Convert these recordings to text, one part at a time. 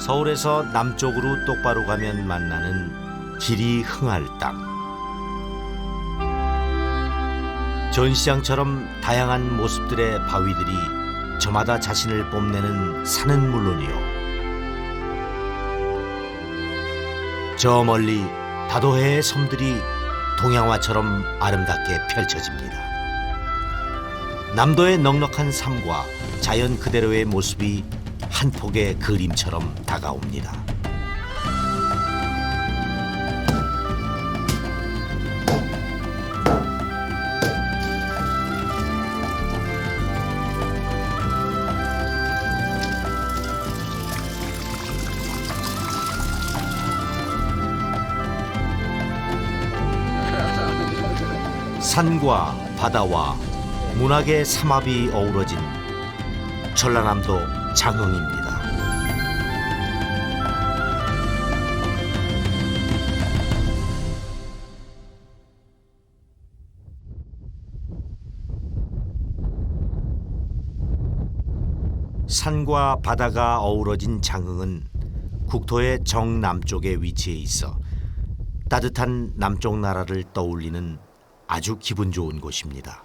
서울에서 남쪽으로 똑바로 가면 만나는 지리 흥할 땅. 전시장처럼 다양한 모습들의 바위들이 저마다 자신을 뽐내는 산은 물론이요, 저 멀리 다도해의 섬들이 동양화처럼 아름답게 펼쳐집니다. 남도의 넉넉한 삶과 자연 그대로의 모습이 한 폭의 그림처럼 다가옵니다. 산과 바다와 문학의 삼합이 어우러진 전라남도 장흥입니다. 산과 바다가 어우러진 장흥은 국토의 정남쪽에 위치해 있어 따뜻한 남쪽 나라를 떠올리는 아주 기분 좋은 곳입니다.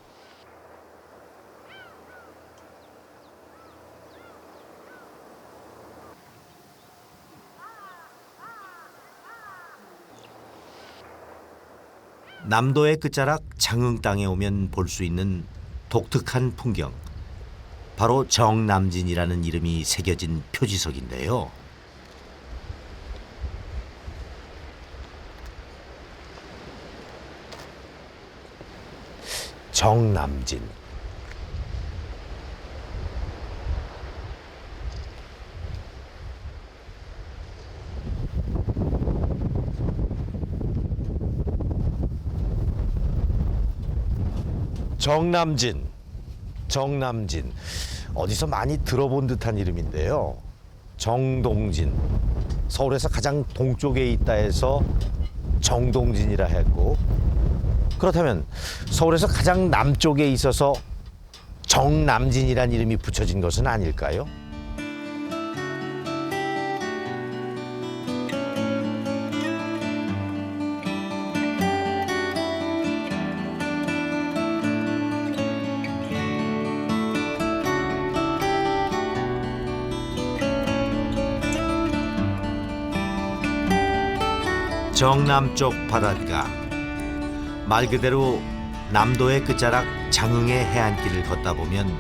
남도의 끝자락 장흥 땅에 오면 볼 수 있는 독특한 풍경, 바로 정남진이라는 이름이 새겨진 표지석인데요. 정남진. 정남진. 어디서 많이 들어본 듯한 이름인데요. 정동진. 서울에서 가장 동쪽에 있다 해서 정동진이라 했고, 그렇다면 서울에서 가장 남쪽에 있어서 정남진이란 이름이 붙여진 것은 아닐까요? 정남쪽 바닷가, 말 그대로 남도의 끝자락 장흥의 해안길을 걷다 보면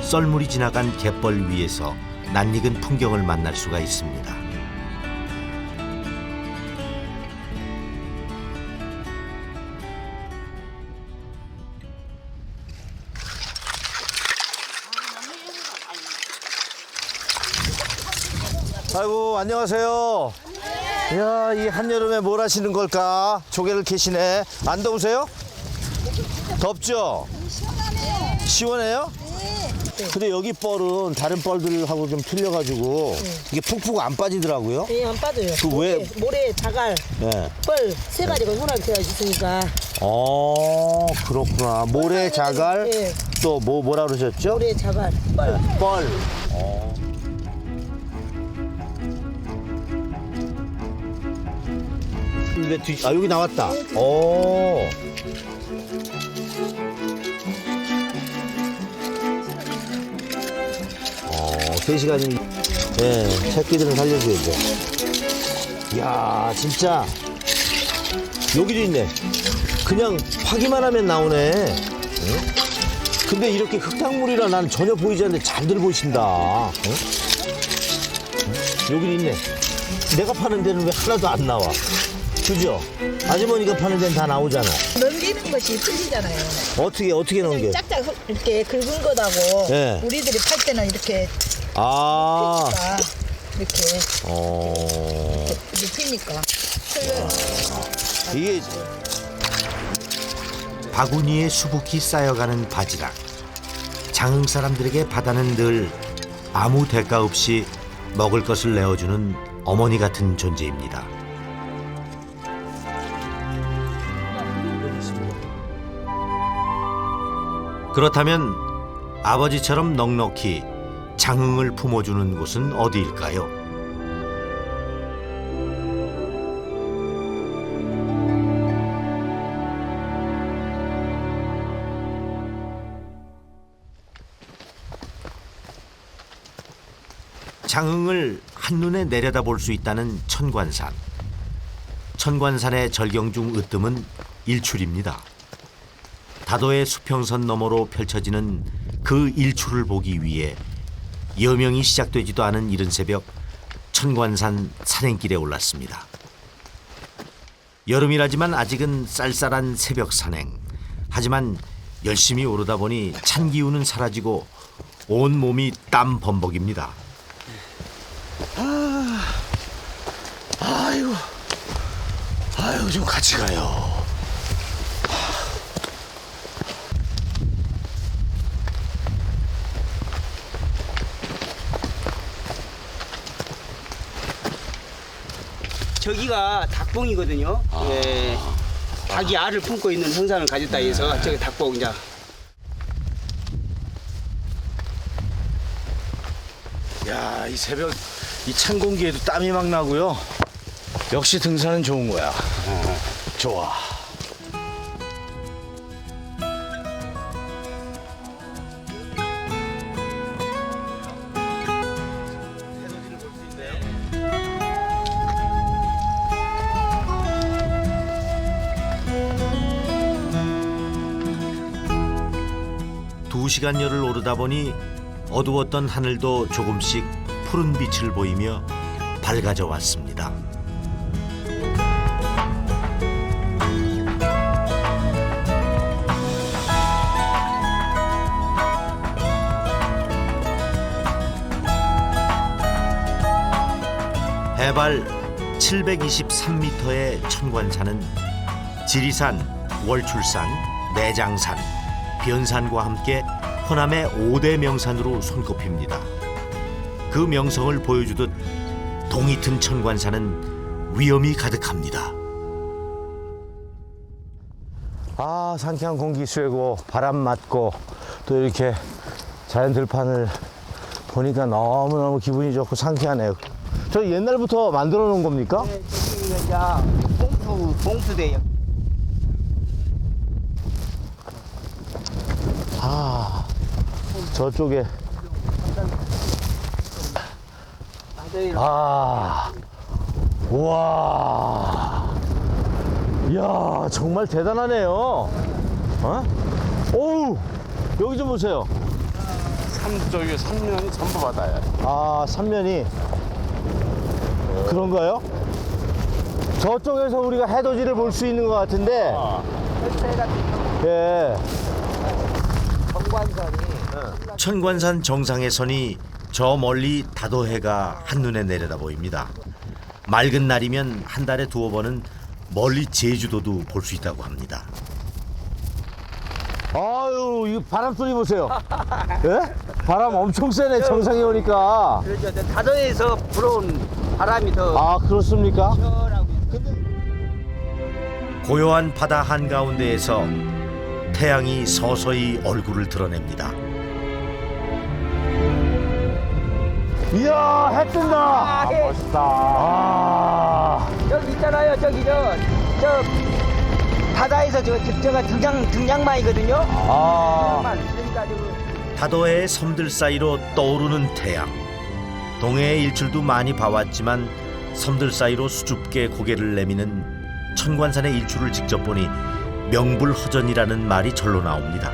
썰물이 지나간 갯벌 위에서 낯익은 풍경을 만날 수가 있습니다. 아이고, 안녕하세요. 이야, 이 한여름에 뭘 하시는 걸까? 조개를 캐시네. 안 더우세요? 덥죠? 시원해요? 네. 근데 여기 뻘은 다른 뻘들하고 좀 틀려가지고 이게 푹푹 안 빠지더라고요. 네, 안 빠져요. 그 왜? 모래, 자갈, 네. 뻘 세 가지가 혼합이 되어 있으니까. 그렇구나. 모래, 자갈, 네. 또 뭐라 그러셨죠? 모래, 자갈, 뻘. 뻘. 여기 나왔다. 오. 세 시간이, 네, 새끼들은 살려줘야죠. 이야, 진짜. 여기도 있네. 그냥 파기만 하면 나오네. 응? 근데 이렇게 흙탕물이라 난 전혀 보이지 않는데 잘들 보신다. 응? 여기도 있네. 내가 파는 데는 왜 하나도 안 나와? 그죠? 아주머니가 파는 데는 다 나오잖아. 넘기는 것이 틀리잖아요. 어떻게 넘겨? 짝짝 이렇게 긁은 거다고. 네. 우리들이 팔 때는 이렇게 아. 이렇게 눕히니까. 이게 바구니에 수북히 쌓여가는 바지락. 장흥 사람들에게 바다는 늘 아무 대가 없이 먹을 것을 내어주는 어머니 같은 존재입니다. 그렇다면 아버지처럼 넉넉히 장흥을 품어주는 곳은 어디일까요? 장흥을 한눈에 내려다볼 수 있다는 천관산. 천관산의 절경 중 으뜸은 일출입니다. 다도의 수평선 너머로 펼쳐지는 그 일출을 보기 위해 여명이 시작되지도 않은 이른 새벽 천관산 산행길에 올랐습니다. 여름이라지만 아직은 쌀쌀한 새벽 산행. 하지만 열심히 오르다 보니 찬 기운은 사라지고 온 몸이 땀 범벅입니다. 아유, 좀 같이 가요. 저기가 닭봉이거든요. 예. 닭이 알을 품고 있는 형상을 가졌다 해서 저기 닭봉 이제. 야, 이 새벽 이 찬 공기에도 땀이 막 나고요. 역시 등산은 좋은 거야. 좋아. 두 시간여를 오르다 보니 어두웠던 하늘도 조금씩 푸른 빛을 보이며 밝아져 왔습니다. 해발 723m의 천관산은 지리산, 월출산, 내장산, 변산과 함께 호남의 5대 명산으로 손꼽힙니다. 그 명성을 보여주듯 동이 튼 천관산은 위험이 가득합니다. 아, 상쾌한 공기 쐬고 바람 맞고 또 이렇게 자연 들판을 보니까 너무너무 기분이 좋고 상쾌하네요. 저 옛날부터 만들어 놓은 겁니까? 네, 저기가 이제 봉수대요. 아, 저쪽에. 아, 우와. 이야, 정말 대단하네요. 어? 오우, 여기 좀 보세요. 저기 삼면이 전부 바다야. 아, 삼면이. 그런가요? 저쪽에서 우리가 해돋이를 볼 수 있는 것 같은데. 예. 천관산 정상에 서니 저 멀리 다도해가 한눈에 내려다 보입니다. 맑은 날이면 한 달에 두어 번은 멀리 제주도도 볼 수 있다고 합니다. 아유, 이 바람 소리 보세요. 예? 바람 엄청 세네, 정상에 오니까. 그렇죠. 다도에서 불어온 바람이 더 아, 그렇습니까? 시원하고. 고요한 바다 한가운데에서 태양이 서서히 얼굴을 드러냅니다. 이야, 해 뜬다. 해. 멋있다. 아, 저기 있잖아요. 저기 저 바다에서 저가 등장만이거든요. 아. 그러니까 지금 다도해의 섬들 사이로 떠오르는 태양. 동해의 일출도 많이 봐왔지만 섬들 사이로 수줍게 고개를 내미는 천관산의 일출을 직접 보니 명불허전이라는 말이 절로 나옵니다.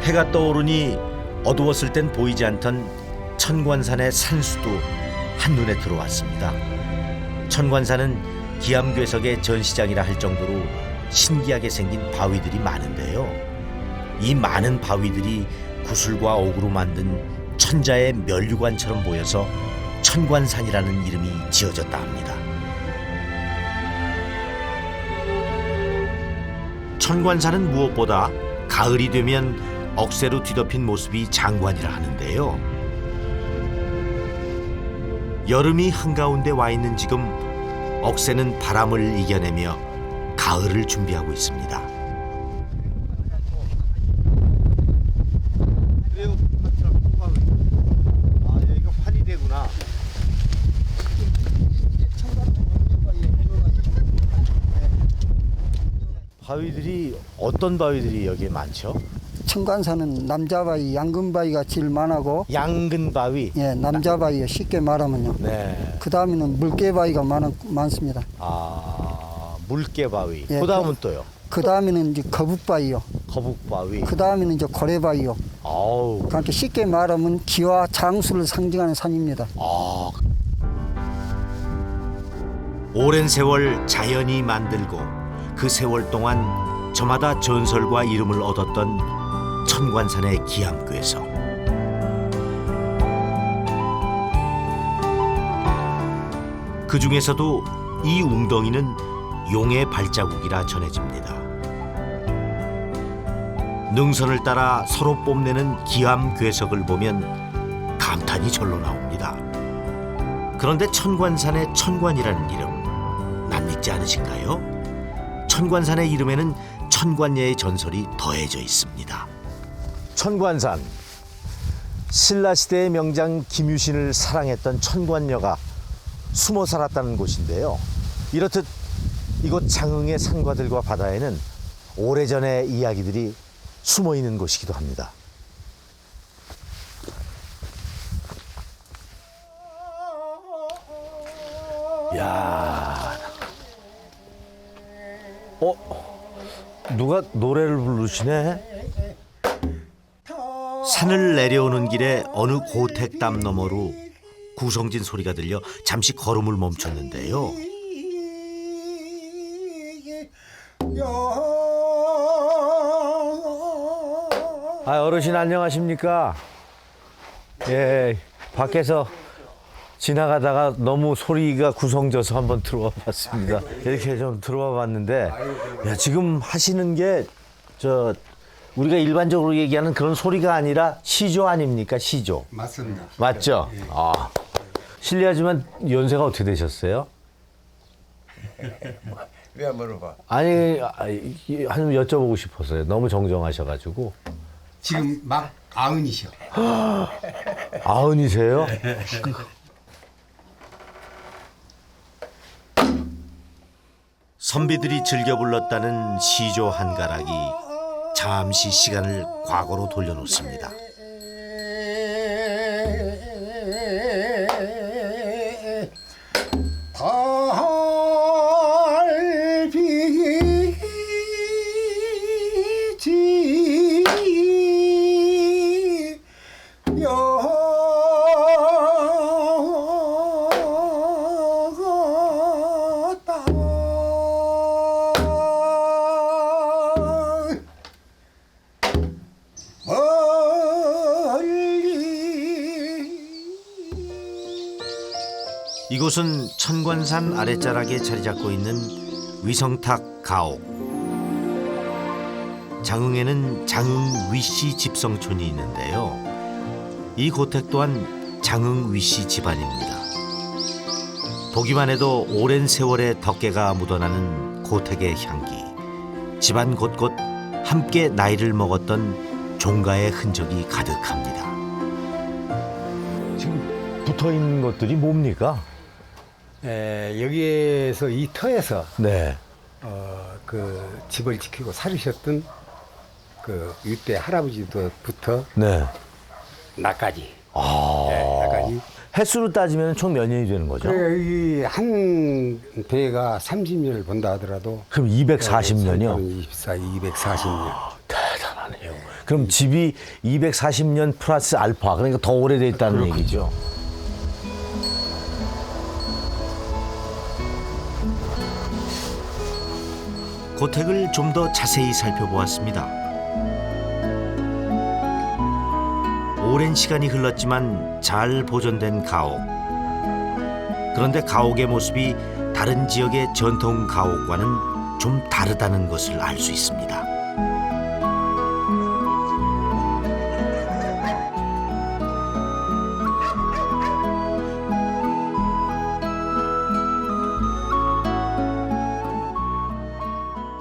해가 떠오르니 어두웠을 땐 보이지 않던 천관산의 산수도 한눈에 들어왔습니다. 천관산은 기암괴석의 전시장이라 할 정도로 신기하게 생긴 바위들이 많은데요. 이 많은 바위들이 구슬과 옥으로 만든 천자의 면류관처럼 보여서 천관산이라는 이름이 지어졌다 합니다. 천관산은 무엇보다 가을이 되면 억새로 뒤덮인 모습이 장관이라 하는데요. 여름이 한가운데 와 있는 지금 억새는 바람을 이겨내며 가을을 준비하고 있습니다. 아, 여기가 환희대구나. 바위들이 어떤 바위들이 여기에 많죠? 청관산은 남자바위, 양금바위가 제일 많고, 양근 바위. 예, 남자바위요. 쉽게 말하면요. 네. 그 다음에는 물개바위가 많습니다. 아, 물개 바위. 예, 그다음은 또요. 그 다음에는 이제 거북바위요. 거북 바위. 그 다음에는 이제 고래바위요. 아우. 그러니까 쉽게 말하면 기와 장수를 상징하는 산입니다. 아, 오랜 세월 자연이 만들고 그 세월 동안 저마다 전설과 이름을 얻었던 천관산의 기암괴석. 그 중에서도 이 웅덩이는 용의 발자국이라 전해집니다. 능선을 따라 서로 뽐내는 기암괴석을 보면 감탄이 절로 나옵니다. 그런데 천관산의 천관이라는 이름 낯익지 않으신가요? 천관산의 이름에는 천관녀의 전설이 더해져 있습니다. 천관산. 신라시대의 명장 김유신을 사랑했던 천관녀가 숨어 살았다는 곳인데요. 이렇듯 이곳 장흥의 산과들과 바다에는 오래전의 이야기들이 숨어 있는 곳이기도 합니다. 야, 누가 노래를 부르시네? 산을 내려오는 길에 어느 고택담 너머로 구성진 소리가 들려 잠시 걸음을 멈췄는데요. 아, 어르신 안녕하십니까? 예, 밖에서 지나가다가 너무 소리가 구성져서 한번 들어와 봤습니다. 이렇게 좀 들어와 봤는데, 야, 지금 하시는 게 우리가 일반적으로 얘기하는 그런 소리가 아니라 시조 아닙니까? 시조. 맞습니다. 맞죠? 아, 실례하지만 연세가 어떻게 되셨어요? 왜 안 물어봐? 아니, 한 여쭤보고 싶었어요. 너무 정정하셔가지고. 지금 막 90이셔. 90이세요? 선비들이 즐겨 불렀다는 시조 한 가락이 잠시 시간을 과거로 돌려놓습니다. 이곳은 천관산 아랫자락에 자리 잡고 있는 위성탁 가옥. 장흥에는 장흥 위씨 집성촌이 있는데요. 이 고택 또한 장흥 위씨 집안입니다. 보기만 해도 오랜 세월의 덕계가 묻어나는 고택의 향기. 집안 곳곳 함께 나이를 먹었던 종가의 흔적이 가득합니다. 지금 붙어 있는 것들이 뭡니까? 여기에서 이 터에서 네. 그 집을 지키고 살으셨던 그 이때 할아버지부터 네. 나까지. 아. 나까지. 횟수로 따지면 총 몇 년이 되는 거죠? 여기 한 배가 30년을 본다 하더라도 그럼 240년이요? 24, 240년. 대단하네요. 그럼 집이 240년 플러스 알파, 그러니까 더 오래돼 있다는 얘기죠. 고택을 좀 더 자세히 살펴보았습니다. 오랜 시간이 흘렀지만 잘 보존된 가옥. 그런데 가옥의 모습이 다른 지역의 전통 가옥과는 좀 다르다는 것을 알 수 있습니다.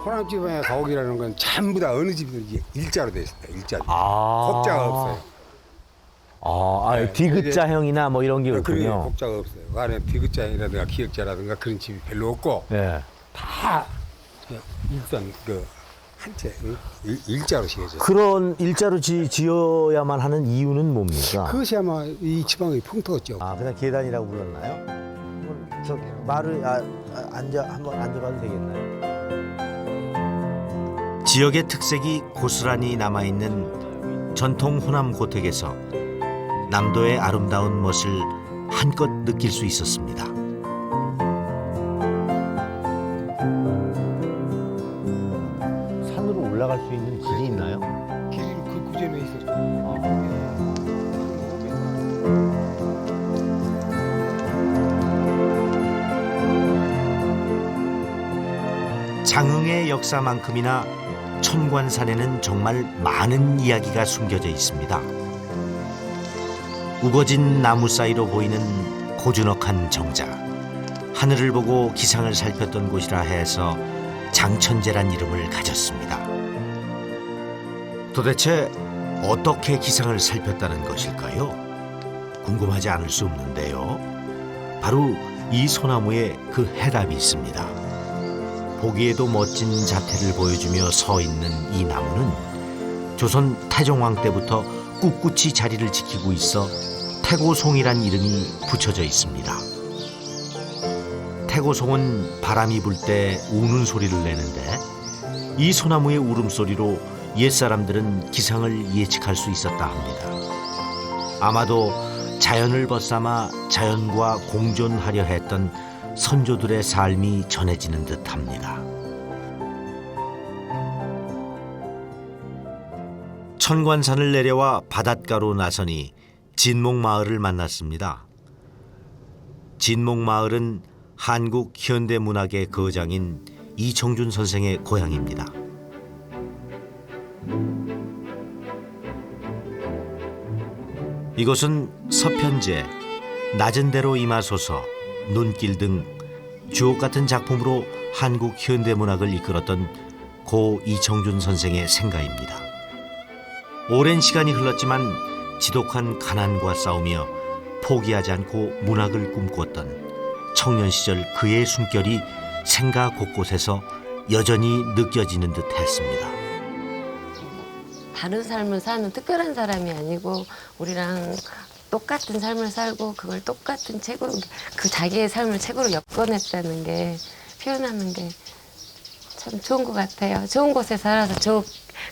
호남집안의 가옥이라는 건 전부 다 어느 집든지 일자로 되어 있습니다. 일자로. 아. 곡자가 없어요. 디귿자형이나 뭐 이런 게 그게 없군요. 곡자가 없어요. 그 안에 디귿자이라든가 기역자라든가 그런 집이 별로 없고 네. 다 일단 그 한채 일자로 지어져. 그런 일자로 지어야만 하는 이유는 뭡니까? 그것이 아마 이 지방의 풍토였죠. 아, 그냥 계단이라고 불렀나요? 저 말을 한번 앉아봐도 되겠나요? 지역의 특색이 고스란히 남아있는 전통 호남 고택에서 남도의 아름다운 멋을 한껏 느낄 수 있었습니다. 산으로 올라갈 수 있는 길이 있나요? 길이 그 구전에 있었죠. 장흥의 역사만큼이나 천관산에는 정말 많은 이야기가 숨겨져 있습니다. 우거진 나무 사이로 보이는 고즈넉한 정자, 하늘을 보고 기상을 살폈던 곳이라 해서 장천제란 이름을 가졌습니다. 도대체 어떻게 기상을 살폈다는 것일까요? 궁금하지 않을 수 없는데요. 바로 이 소나무에 그 해답이 있습니다. 보기에도 멋진 자태를 보여주며 서 있는 이 나무는 조선 태종왕 때부터 꿋꿋이 자리를 지키고 있어 태고송이란 이름이 붙여져 있습니다. 태고송은 바람이 불 때 우는 소리를 내는데 이 소나무의 울음소리로 옛사람들은 기상을 예측할 수 있었다 합니다. 아마도 자연을 벗삼아 자연과 공존하려 했던 선조들의 삶이 전해지는 듯합니다. 천관산을 내려와 바닷가로 나서니 진목마을을 만났습니다. 진목마을은 한국 현대문학의 거장인 이청준 선생의 고향입니다. 이곳은 서편제, 낮은 대로 임하소서, 눈길 등 주옥 같은 작품으로 한국 현대문학을 이끌었던 고 이청준 선생의 생가입니다. 오랜 시간이 흘렀지만 지독한 가난과 싸우며 포기하지 않고 문학을 꿈꾸었던 청년 시절 그의 숨결이 생가 곳곳에서 여전히 느껴지는 듯 했습니다. 다른 삶을 사는 특별한 사람이 아니고 우리랑 똑같은 삶을 살고 그걸 똑같은 책으로 그 자기의 삶을 책으로 엮어냈다는 게 표현하는 게 참 좋은 것 같아요. 좋은 곳에 살아서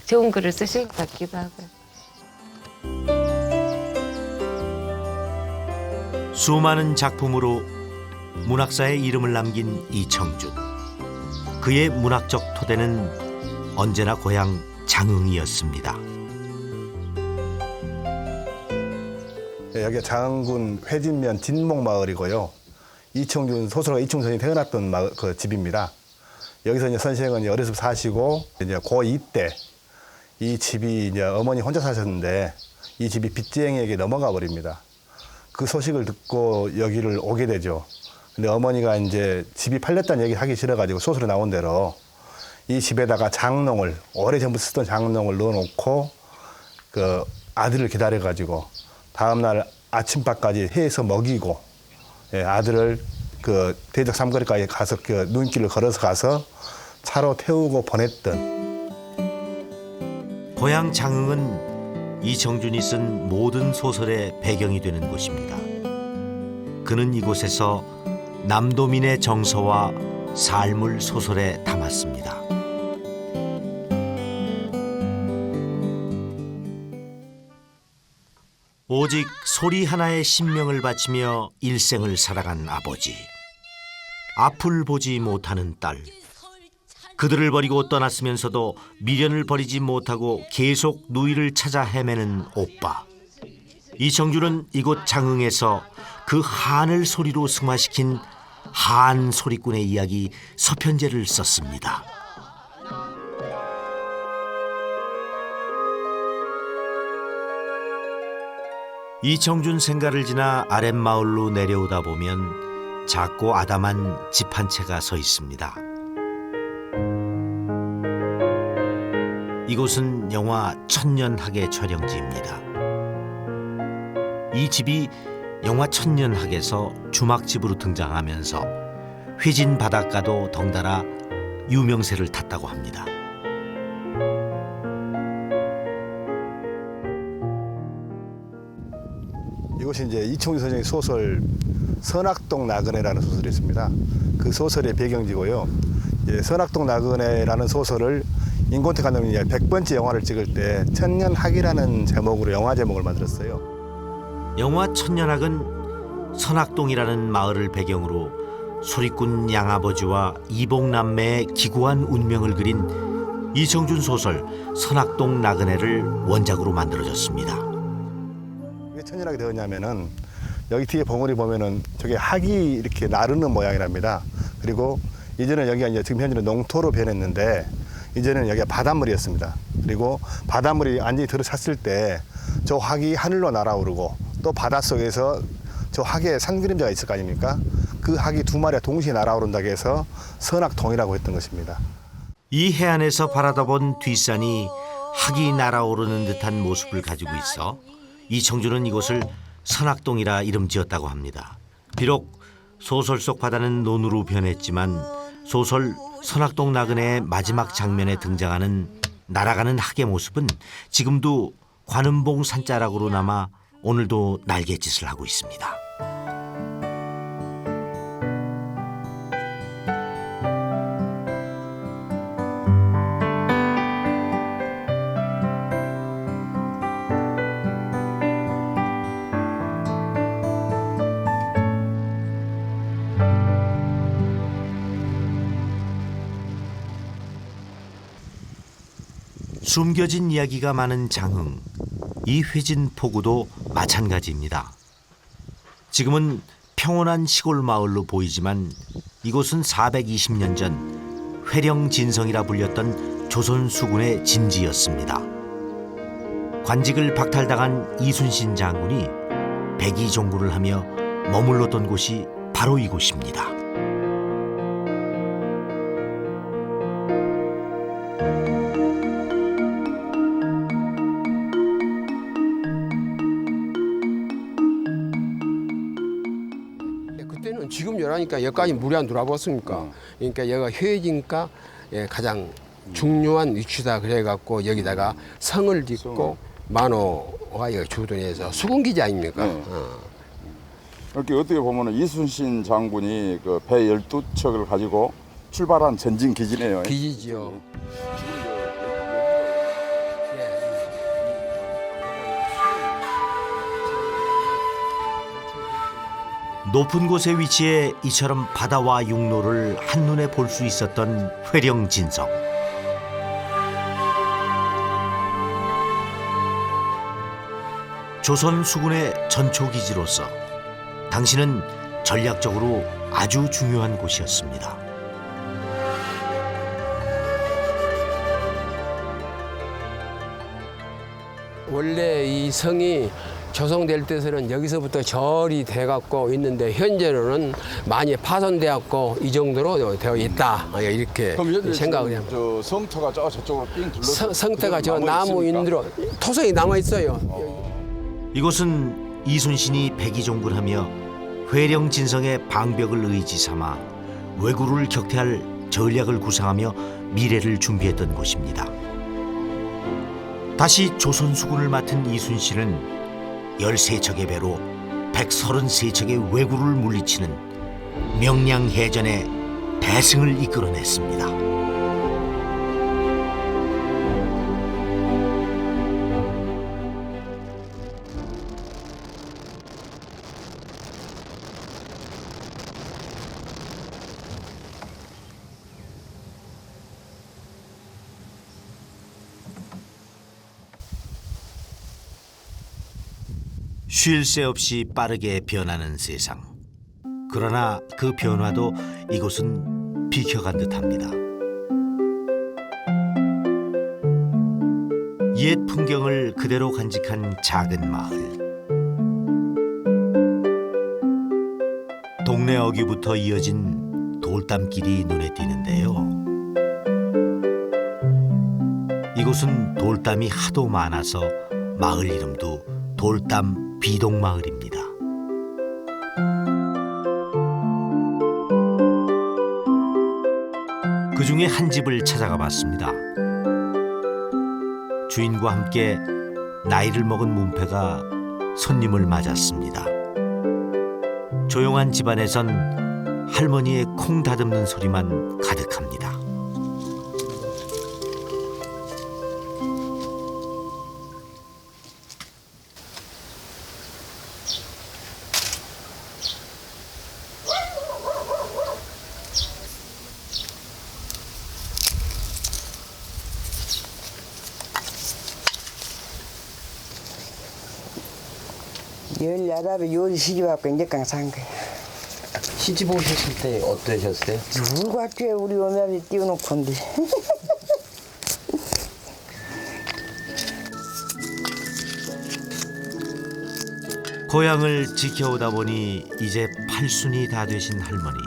좋은 글을 쓰신 것 같기도 하고요. 수많은 작품으로 문학사에 이름을 남긴 이청준. 그의 문학적 토대는 언제나 고향 장흥이었습니다. 여기가 장흥군 회진면 진목마을이고요. 이청준 소설가 이청준이 태어났던 그 집입니다. 여기서 이제 선생은 어려서 사시고 이제 고2 때 이 집이 이제 어머니 혼자 사셨는데 이 집이 빚쟁이에게 넘어가 버립니다. 그 소식을 듣고 여기를 오게 되죠. 근데 어머니가 이제 집이 팔렸다는 얘기 하기 싫어가지고 소설에 나온 대로 이 집에다가 장롱을 오래전부터 쓰던 장롱을 넣어놓고 그 아들을 기다려가지고 다음날 아침밥까지 해서 먹이고 아들을 그 대적 삼거리까지 가서 그 눈길을 걸어서 가서 차로 태우고 보냈던. 고향 장흥은 이청준이 쓴 모든 소설의 배경이 되는 곳입니다. 그는 이곳에서 남도민의 정서와 삶을 소설에 담았습니다. 오직 소리 하나에 신명을 바치며 일생을 살아간 아버지. 앞을 보지 못하는 딸. 그들을 버리고 떠났으면서도 미련을 버리지 못하고 계속 누이를 찾아 헤매는 오빠. 이청준은 이곳 장흥에서 그 한을 소리로 승화시킨 한 소리꾼의 이야기 서편제를 썼습니다. 이청준 생가를 지나 아랫마을로 내려오다 보면 작고 아담한 집 한 채가 서 있습니다. 이곳은 영화 천년학의 촬영지입니다. 이 집이 영화 천년학에서 주막집으로 등장하면서 회진 바닷가도 덩달아 유명세를 탔다고 합니다. 이것이 이제 이청준 선생의 소설 선악동 나그네라는 소설이 있습니다. 그 소설의 배경지고요. 이제 선악동 나그네라는 소설을 인권태 감독님이 100번째 영화를 찍을 때 천년학이라는 제목으로 영화 제목을 만들었어요. 영화 천년학은 선악동이라는 마을을 배경으로 소리꾼 양아버지와 이복남매의 기구한 운명을 그린 이청준 소설 선악동 나그네를 원작으로 만들어졌습니다. 왜 천년학이 되었냐면은 여기 뒤에 봉우리 보면은 저게 학이 이렇게 나르는 모양이랍니다. 그리고 이전에 여기가 이제 지금 현재는 농토로 변했는데 이전에는 여기가 바닷물이었습니다. 그리고 바닷물이 완전히 들어찼을 때 저 학이 하늘로 날아오르고 또 바닷속에서 저 학에 산그림자가 있을 거 아닙니까? 그 학이 두 마리가 동시에 날아오른다고 해서 선악동이라고 했던 것입니다. 이 해안에서 바라다 본 뒷산이 학이 날아오르는 듯한 모습을 가지고 있어 이청준은 이곳을 선악동이라 이름 지었다고 합니다. 비록 소설 속 바다는 논으로 변했지만 소설 선악동 나그네의 마지막 장면에 등장하는 날아가는 학의 모습은 지금도 관음봉 산자락으로 남아 오늘도 날갯짓을 하고 있습니다. 숨겨진 이야기가 많은 장흥, 이 회진포구도 마찬가지입니다. 지금은 평온한 시골 마을로 보이지만 이곳은 420년 전 회령진성이라 불렸던 조선 수군의 진지였습니다. 관직을 박탈당한 이순신 장군이 백의종구를 하며 머물렀던 곳이 바로 이곳입니다. 그때는 지금 열하니까 여기까지 물이 안 들어와봤습니까? 그러니까 여기가 회지니까 가장 중요한 위치다 그래갖고 여기다가 성을 짓고 만호가 여기 주둔해서 수군기지 아닙니까? 이렇게 어떻게 보면 이순신 장군이 그 배 12척을 가지고 출발한 전진 기지네요. 기지지요. 높은 곳에 위치해 이처럼 바다와 육로를 한눈에 볼 수 있었던 회령진성. 조선 수군의 전초기지로서 당시는 전략적으로 아주 중요한 곳이었습니다. 원래 이 성이 조성될 때서는 여기서부터 절이 돼갖고 있는데 현재로는 많이 파손되었고 이 정도로 되어 있다 이렇게 생각을 합니다. 저 성터가 저쪽으로 삥 둘러서 성터가 저 나무 인드로 토성이 남아 있어요. 이곳은 이순신이 백의종군하며 회령진성의 방벽을 의지 삼아 왜구를 격퇴할 전략을 구상하며 미래를 준비했던 곳입니다. 다시 조선 수군을 맡은 이순신은 13척의 배로 133척의 왜구를 물리치는 명량해전의 대승을 이끌어냈습니다. 쉴 새 없이 빠르게 변하는 세상. 그러나 그 변화도 이곳은 비켜간 듯합니다. 옛 풍경을 그대로 간직한 작은 마을. 동네 어귀부터 이어진 돌담길이 눈에 띄는데요. 이곳은 돌담이 하도 많아서 마을 이름도 돌담 비동마을입니다. 그 중에 한 집을 찾아가 봤습니다. 주인과 함께 나이를 먹은 문패가 손님을 맞았습니다. 조용한 집안에선 할머니의 콩 다듬는 소리만 가득합니다. 열여덟에 요리 시집왔고 이제 산 거야. 시집 오셨을 때 어떠셨어요? 누가 꽤 우리 어머니 띄워놓고 온데. 고향을 지켜오다 보니 이제 팔순이 다 되신 할머니.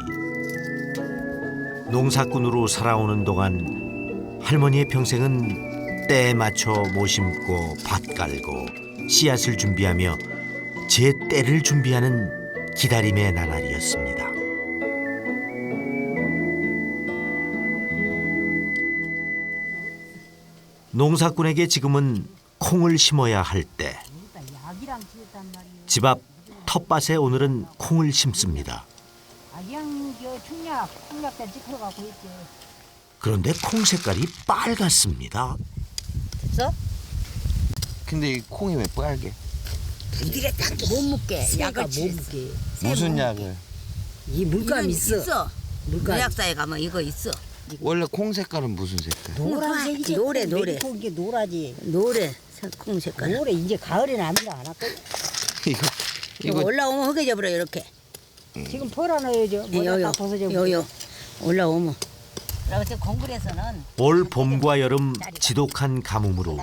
농사꾼으로 살아오는 동안 할머니의 평생은 때에 맞춰 모 심고 밭 깔고 씨앗을 준비하며 제 때를 준비하는 기다림의 나날이었습니다. 농사꾼에게 지금은 콩을 심어야 할 때. 집 앞 텃밭에 오늘은 콩을 심습니다. 그런데 콩 색깔이 빨갛습니다. 근데 이 콩이 왜 빨개? 이들에 딱못 묻게 약을 못 묻게. 무슨 약을? 이 물감 있어. 물감. 약사에 가면 이거 있어. 원래 콩 색깔은 무슨 색깔? 노란색이지. 노래. 이게 노라지. 노래 콩 색깔. 노래 이제 가을에는 아무도 안 할거든. 이거 올라오면 흙해져 버려 이렇게. 지금 퍼라 넣어야죠. 요요. 요요. 올라오면. 그래서 공굴에서는 올 봄과 여름 지독한 가뭄으로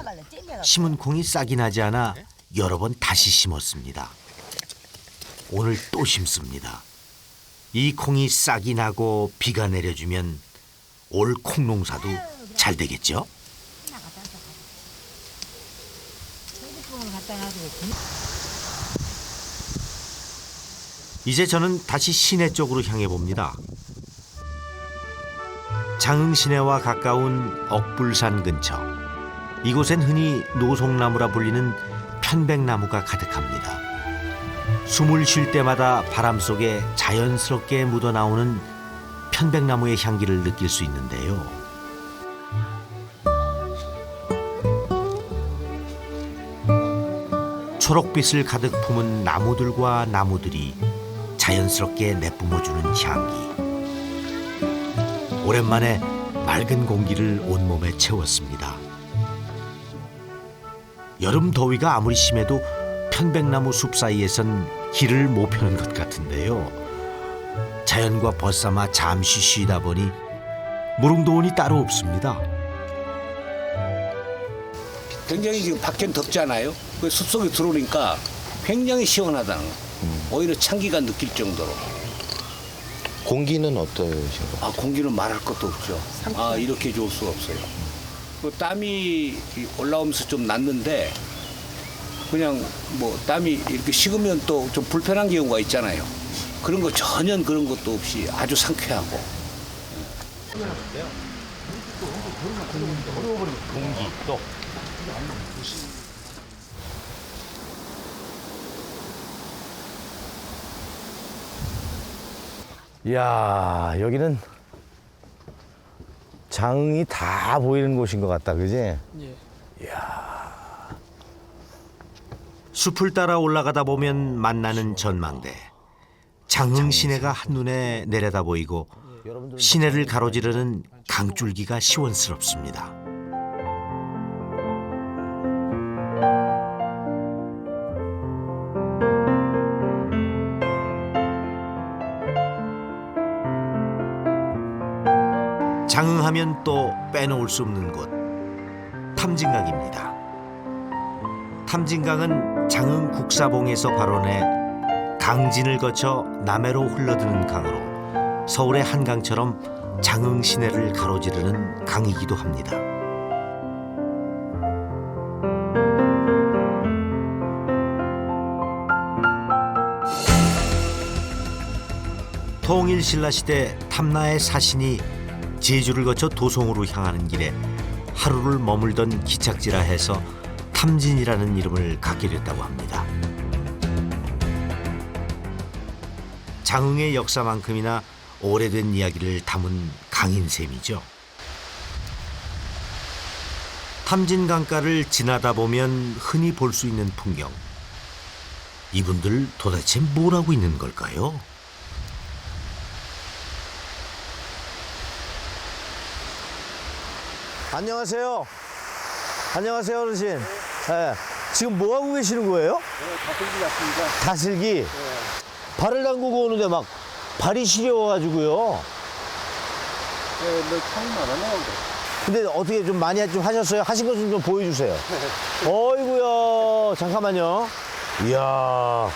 심은 콩이 싹이 나지 않아 여러 번 다시 심었습니다. 오늘 또 심습니다. 이 콩이 싹이 나고 비가 내려주면 올 콩농사도 잘 되겠죠? 이제 저는 다시 시내 쪽으로 향해 봅니다. 장흥 시내와 가까운 억불산 근처. 이곳엔 흔히 노송나무라 불리는 편백나무가 가득합니다. 숨을 쉴 때마다 바람 속에 자연스럽게 묻어나오는 편백나무의 향기를 느낄 수 있는데요. 초록빛을 가득 품은 나무들과 나무들이 자연스럽게 내뿜어주는 향기. 오랜만에 맑은 공기를 온몸에 채웠습니다. 여름 더위가 아무리 심해도 편백나무 숲 사이에선 길을 못 펴는 것 같은데요. 자연과 벗삼아 잠시 쉬다 보니 무릉도원이 따로 없습니다. 굉장히 지금 밖엔 덥잖아요. 그 숲속에 들어오니까 굉장히 시원하다는 거. 오히려 찬기가 느낄 정도로. 공기는 어떠신가요? 아, 공기는 말할 것도 없죠. 아, 이렇게 좋을 수가 없어요. 그 땀이 올라오면서 좀 났는데 그냥 뭐 땀이 이렇게 식으면 또 좀 불편한 경우가 있잖아요. 그런 거 전혀 그런 것도 없이 아주 상쾌하고. 공기 또. 이야, 여기는 장흥이 다 보이는 곳인 것 같다, 그지? 예. 이야. 숲을 따라 올라가다 보면 만나는 전망대. 장흥 시내가 한눈에 내려다 보이고 시내를 가로지르는 강줄기가 시원스럽습니다. 장흥하면 또 빼놓을 수 없는 곳, 탐진강입니다. 탐진강은 장흥 국사봉에서 발원해 강진을 거쳐 남해로 흘러드는 강으로 서울의 한강처럼 장흥 시내를 가로지르는 강이기도 합니다. 통일신라 시대 탐나의 사신이 제주를 거쳐 도송으로 향하는 길에 하루를 머물던 기착지라 해서 탐진이라는 이름을 갖게 됐다고 합니다. 장흥의 역사만큼이나 오래된 이야기를 담은 강인 셈이죠. 탐진 강가를 지나다 보면 흔히 볼 수 있는 풍경. 이분들 도대체 뭘 하고 있는 걸까요? 안녕하세요. 안녕하세요, 어르신. 네. 지금 뭐 하고 계시는 거예요? 다슬기 같습니다. 다슬기. 발을 담그고 오는데 막 발이 시려워가지고요. 뭐 처음 알아요. 근데 어떻게 좀 많이 좀 하셨어요? 하신 것 좀 보여주세요. 어이구야, 잠깐만요. 이야,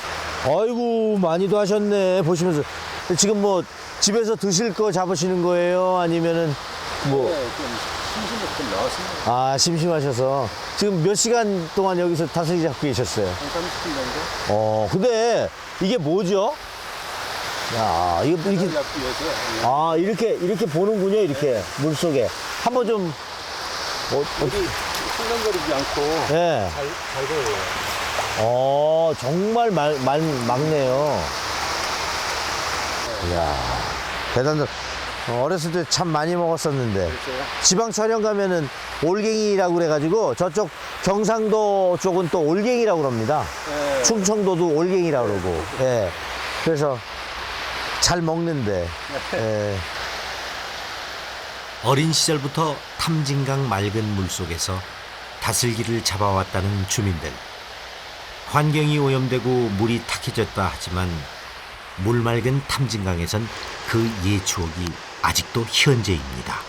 아이고 많이도 하셨네. 보시면서 지금 뭐 집에서 드실 거 잡으시는 거예요? 아니면은 뭐? 좀 심심해서 좀 나왔습니다. 아, 심심하셔서 지금 몇 시간 동안 여기서 다슬기 잡고 계셨어요? 한 30분 정도? 근데 이게 뭐죠? 야, 이거 이렇게 잡기 위해서. 이렇게 보는군요. 이렇게 물 속에 한번 좀 여기 순간거리지 않고 예. 잘 보여요. 정말 막네요. 이야, 대단들. 어렸을 때 참 많이 먹었었는데. 지방 촬영 가면은 올갱이라고 그래가지고 저쪽 경상도 쪽은 또 올갱이라고 그럽니다. 네. 충청도도 올갱이라고 그러고. 예. 그래서 잘 먹는데. 예. 어린 시절부터 탐진강 맑은 물속에서 다슬기를 잡아왔다는 주민들. 환경이 오염되고 물이 탁해졌다 하지만 물 맑은 탐진강에선 그 옛 추억이 아직도 현재입니다.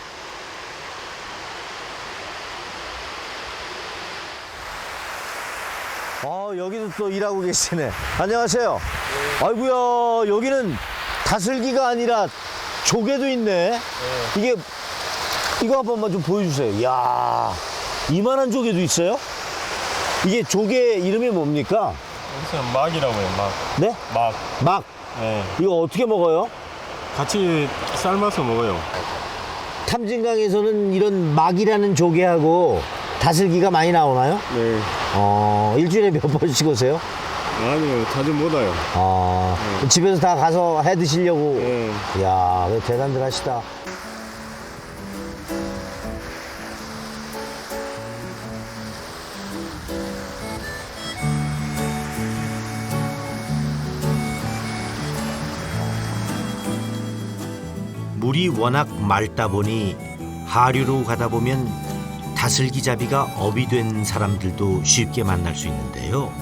여기도 또 일하고 계시네. 안녕하세요. 아이고야, 여기는 다슬기가 아니라 조개도 있네. 이거 한 번만 좀 보여주세요. 이야, 이만한 조개도 있어요? 이게 조개 이름이 뭡니까? 여기서는 막이라고 해요, 막. 네? 막. 네. 이거 어떻게 먹어요? 같이 삶아서 먹어요. 탐진강에서는 이런 막이라는 조개하고 다슬기가 많이 나오나요? 네. 일주일에 몇 번씩 오세요? 아니요, 자주 못 와요. 집에서 다 가서 해 드시려고. 네. 이야, 대단들 하시다. 물이 워낙 맑다 보니 하류로 가다 보면 다슬기잡이가 업이 된 사람들도 쉽게 만날 수 있는데요.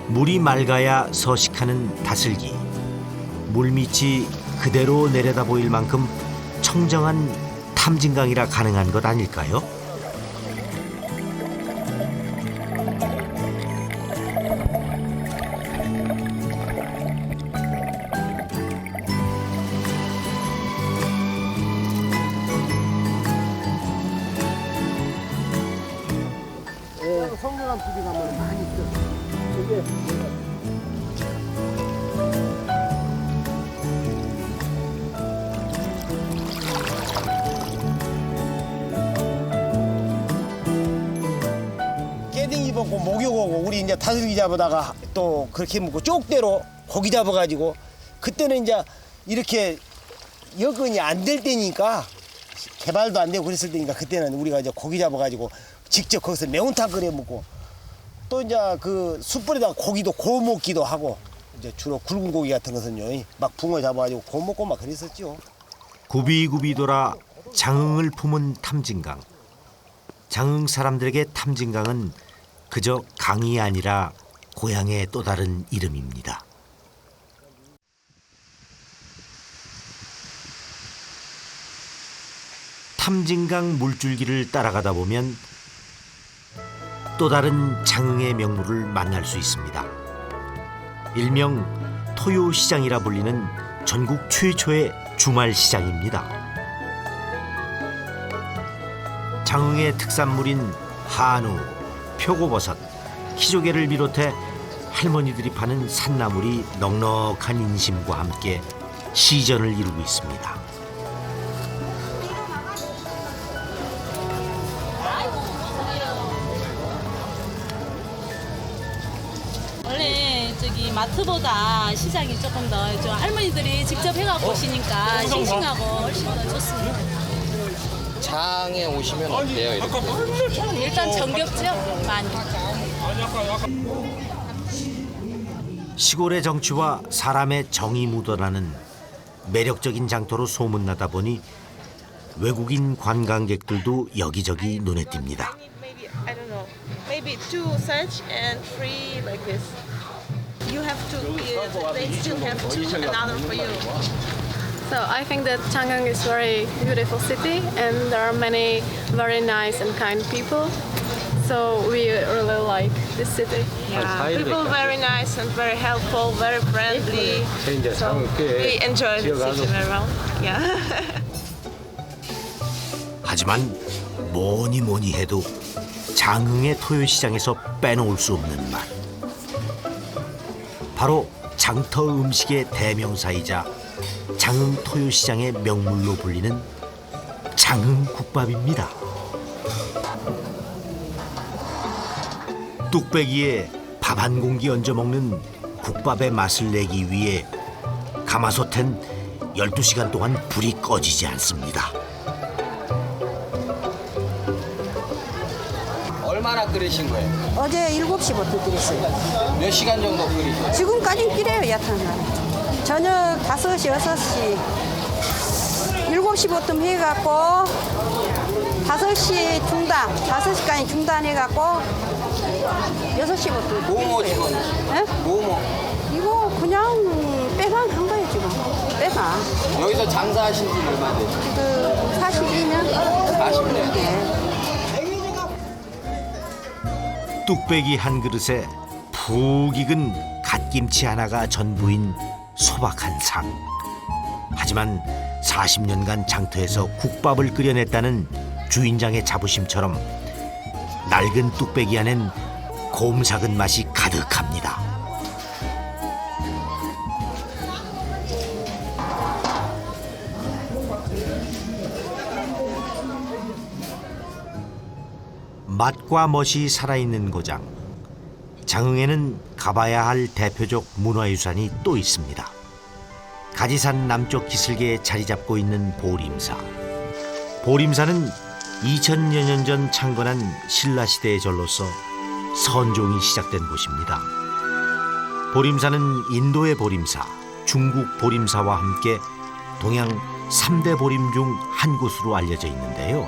물이 맑아야 서식하는 다슬기. 물밑이 그대로 내려다 보일 만큼 청정한 탐진강이라 가능한 것 아닐까요? 성공한 부위 가면 많이 있어. 깨딩이 먹고 목욕 오고 우리 이제 다슬기 잡아다가 또 그렇게 먹고 쪽대로 고기 잡아가지고 그때는 이제 이렇게 여건이 안 될 때니까 개발도 안 되고 그랬을 때니까 그때는 우리가 이제 고기 잡아가지고 직접 거기서 매운탕 끓여 먹고 또 이제 그 숯불에다가 고기도 구워 먹기도 하고 이제 주로 굵은 고기 같은 것은요 막 붕어 잡아가지고 구워 먹고 막 그랬었죠. 굽이굽이 돌아 장흥을 품은 탐진강. 장흥 사람들에게 탐진강은 그저 강이 아니라 고향의 또 다른 이름입니다. 탐진강 물줄기를 따라가다 보면 또 다른 장흥의 명물을 만날 수 있습니다. 일명 토요시장이라 불리는 전국 최초의 주말 시장입니다. 장흥의 특산물인 한우, 표고버섯, 키조개를 비롯해 할머니들이 파는 산나물이 넉넉한 인심과 함께 시전을 이루고 있습니다. 원래 저기 마트보다 시장이 조금 더 좀 할머니들이 직접 해갖고 오시니까 싱싱하고 훨씬 더 좋습니다. 장에 오시면 어때요? 이렇게? 일단 정겹죠? 많이. 시골의 정취와 사람의 정이 묻어나는 매력적인 장터로 소문나다 보니 외국인 관광객들도 여기저기 눈에 띕니다. I don't know, maybe 2 such and 3 like this. You have to give, they still have 2, another for you. So I think that Chang'an is very beautiful city and there are many very nice and kind people. So we really like this city. Yeah, people very nice and very helpful, very friendly. So we enjoy the city very well. Yeah. 하지만 뭐니 해도 장흥의 토요시장에서 빼놓을 수 없는 맛. 바로 장터 음식의 대명사이자 장흥 토요시장의 명물로 불리는 장흥국밥입니다. 뚝배기에 밥 한 공기 얹어 먹는 국밥의 맛을 내기 위해 가마솥엔 12시간 동안 불이 꺼지지 않습니다. 얼마나 끓이신 거예요? 어제 7시부터 끓였어요. 몇 시간 정도 끓이셨어요? 지금까지는 끓여요, 야탄은. 저녁 5시, 6시. 7시부터 해갖고 5시 중단, 5시까지 중단해갖고 6시부터. 뭐뭐 집어넣으세요? 예? 뭐뭐? 이거 그냥 빼방 한 거예요, 지금. 빼방. 여기서 장사하신 지 얼마 됐어요? 그 42년? 40년? 네. 뚝배기 한 그릇에 푹 익은 갓김치 하나가 전부인 소박 한 상. 하지만 40년간 장터에서 국밥을 끓여냈다는 주인장의 자부심처럼 낡은 뚝배기 안엔 곰삭은 맛이 가득합니다. 맛과 멋이 살아있는 고장. 장흥에는 가봐야 할 대표적 문화유산이 또 있습니다. 가지산 남쪽 기슭에 자리 잡고 있는 보림사. 보림사는 2000여 년 전 창건한 신라시대의 절로서 선종이 시작된 곳입니다. 보림사는 인도의 보림사, 중국 보림사와 함께 동양 3대 보림 중 한 곳으로 알려져 있는데요.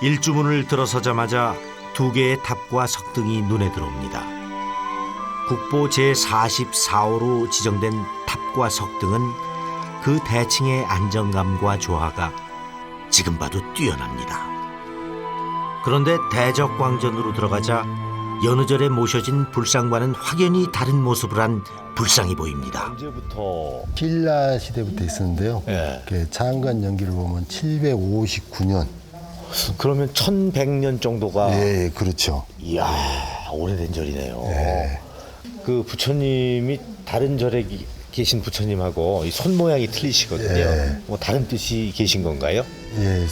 일주문을 들어서자마자 2개의 탑과 석등이 눈에 들어옵니다. 국보 제44호로 지정된 탑과 석등은 그 대칭의 안정감과 조화가 지금 봐도 뛰어납니다. 그런데 대적광전으로 들어가자 여느 절에 모셔진 불상과는 확연히 다른 모습을 한 불상이 보입니다. 언제부터? 신라 시대부터 있었는데요. 예. 장관 연기를 보면 759년. 그러면 1100년 정도가. 예, 그렇죠. 이야, 오래된 절이네요. 예. 그 부처님이 다른 절에 계신 부처님하고 이 손 모양이 틀리시거든요. 예. 뭐 다른 뜻이 계신 건가요? 예,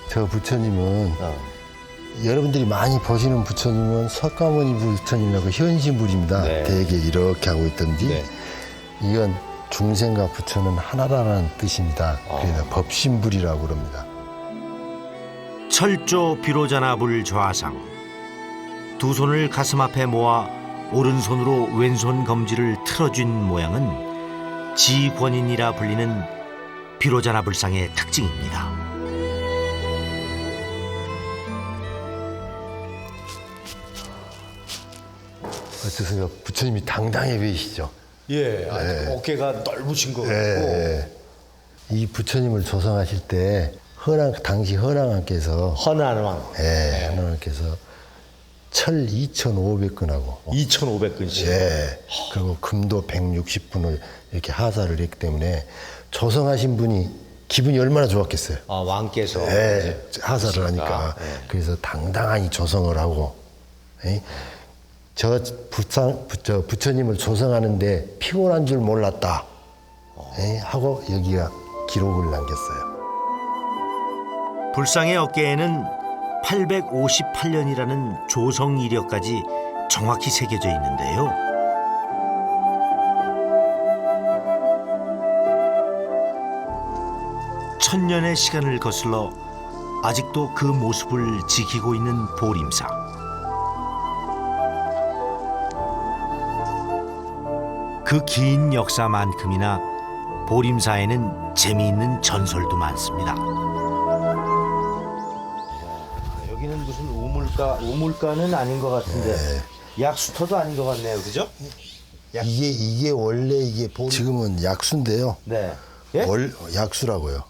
저 부처님은 여러분들이 많이 보시는 부처님은 석가모니 부처님이라고 현신불입니다. 네. 대개 이렇게 하고 있던지 네. 이건 중생과 부처는 하나라는 뜻입니다. 그래서 법신불이라고 그럽니다. 철조 비로자나불 좌상. 두 손을 가슴 앞에 모아 오른손으로 왼손 검지를 틀어준 모양은 지권인이라 불리는 비로자나불상의 특징입니다. 어째서 부처님이 당당해 보이시죠? 예, 예. 어깨가 넓으신 것 같고. 예. 이 부처님을 조성하실 때 당시 헌왕왕께서 헌안왕. 예, 헌왕왕께서 철 2,500근하고 2,500근씩. 예. 그리고 금도 160분을 이렇게 하사를 했기 때문에 조성하신 분이 기분이 얼마나 좋았겠어요. 아, 왕께서. 하사를 하니까. 예. 그래서 당당하니 조성을 하고. 예? 부처님을 조성하는데 피곤한 줄 몰랐다. 하고 여기가 기록을 남겼어요. 불상의 어깨에는 858년이라는 조성 이력까지 정확히 새겨져 있는데요. 천년의 시간을 거슬러 아직도 그 모습을 지키고 있는 보림사. 그 긴 역사만큼이나 보림사에는 재미있는 전설도 많습니다. 여기는 무슨 우물가는 아닌 것 같은데 약수터도 아닌 것 같네요, 그죠? 이게 원래 지금은 약수인데요. 네. 예? 약수라고요.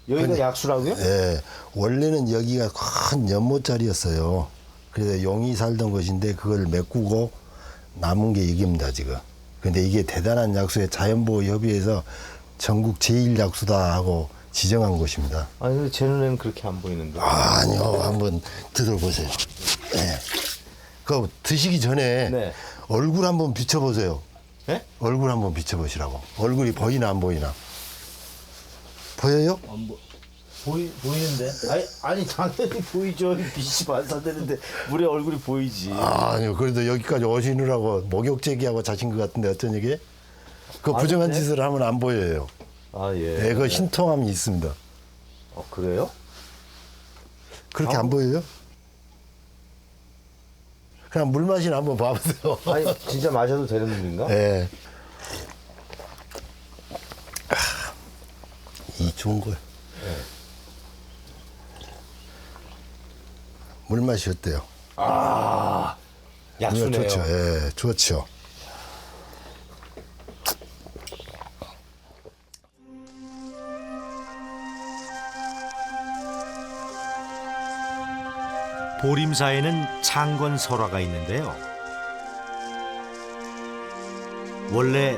여기가 약수라고요? 네. 원래는 여기가 큰 연못자리였어요. 그래서 용이 살던 곳인데 그걸 메꾸고 남은 게 여기입니다, 지금. 근데 이게 대단한 약수에 자연보호협의회에서 전국 제1약수다 하고 지정한 곳입니다. 아니, 근데 제 눈에는 그렇게 안 보이는데. 아니요, 한번 들어보세요. 네. 그 드시기 전에 얼굴 한번 비춰보세요. 네? 얼굴 한번 비춰보시라고. 얼굴이 보이나 안 보이나? 보여요? 보이는데? 아니 당연히 보이죠. 빛이 반사되는데 물에 얼굴이 보이지. 아니요, 그래도 여기까지 오시느라고 목욕 제기하고 자신 것 같은데 어쩐 얘기? 그 부정한 짓을 하면 안 보여요. 아, 예. 네, 그 신통함이 있습니다. 그래요? 그렇게 안 보여요? 그냥 물 맛이나 한번 봐보세요. 아니, 진짜 마셔도 되는 물인가? 네. 이 좋은 걸. 물 맛이 어때요? 약수네요. 좋죠. 예, 좋죠. 보림사에는 창건설화가 있는데요. 원래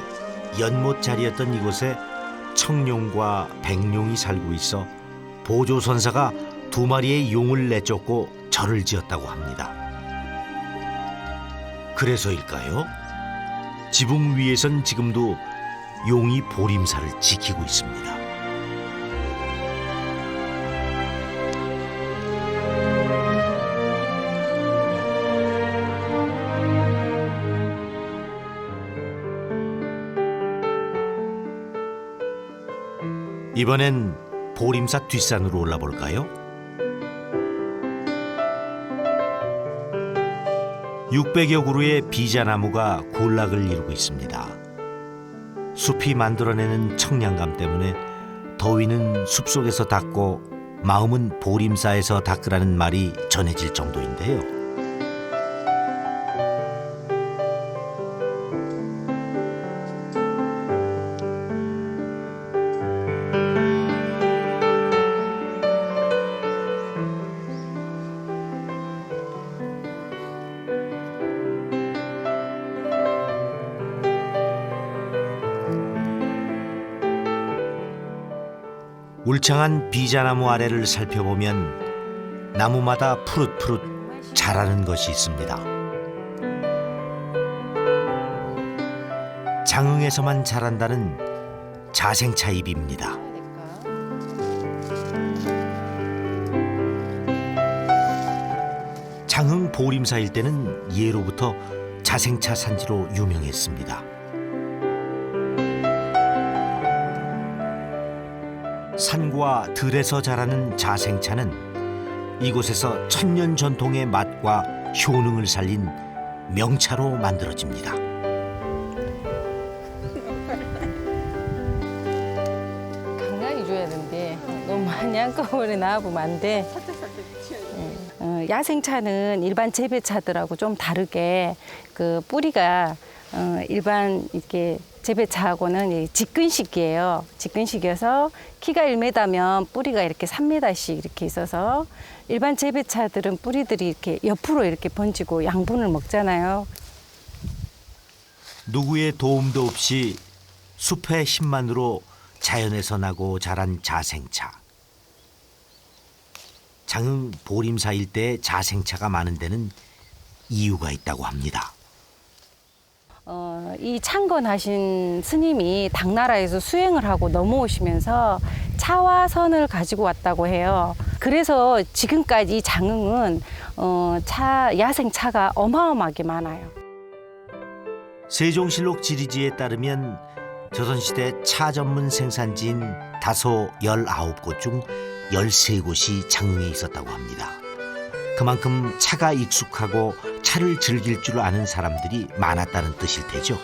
연못자리였던 이곳에 청룡과 백룡이 살고 있어 보조선사가 2마리의 용을 내쫓고 절을 지었다고 합니다. 그래서일까요? 지붕 위에선 지금도 용이 보림사를 지키고 있습니다. 이번엔 보림사 뒷산으로 올라볼까요? 600여 그루의 비자나무가 군락을 이루고 있습니다. 숲이 만들어내는 청량감 때문에 더위는 숲속에서 닦고 마음은 보림사에서 닦으라는 말이 전해질 정도인데요. 울창한 비자나무 아래를 살펴보면 나무마다 푸릇푸릇 자라는 것이 있습니다. 장흥에서만 자란다는 자생차 잎입니다. 장흥 보림사 일대는 예로부터 자생차 산지로 유명했습니다. 산과 들에서 자라는 자생차는 이곳에서 천년 전통의 맛과 효능을 살린 명차로 만들어집니다. 건강히 줘야 되는데 너무 많이 한꺼번에 나와보면 안 돼. 야생차는 일반 재배차들하고 좀 다르게 그 뿌리가 일반 이렇게 재배차하고는 직근식이에요. 직근식이어서 키가 1m면 뿌리가 이렇게 3m씩 이렇게 있어서 일반 재배차들은 뿌리들이 이렇게 옆으로 이렇게 번지고 양분을 먹잖아요. 누구의 도움도 없이 숲의 힘만으로 자연에서 나고 자란 자생차. 장흥 보림사 일대에 자생차가 많은 데는 이유가 있다고 합니다. 이 창건하신 스님이 당나라에서 수행을 하고 넘어오시면서 차와 선을 가지고 왔다고 해요. 그래서 지금까지 이 장흥은 야생 차가 어마어마하게 많아요. 세종실록 지리지에 따르면 조선시대 차 전문 생산지인 다소 19곳 중 13곳이 장흥에 있었다고 합니다. 그만큼 차가 익숙하고 차를 즐길 줄 아는 사람들이 많았다는 뜻일 테죠.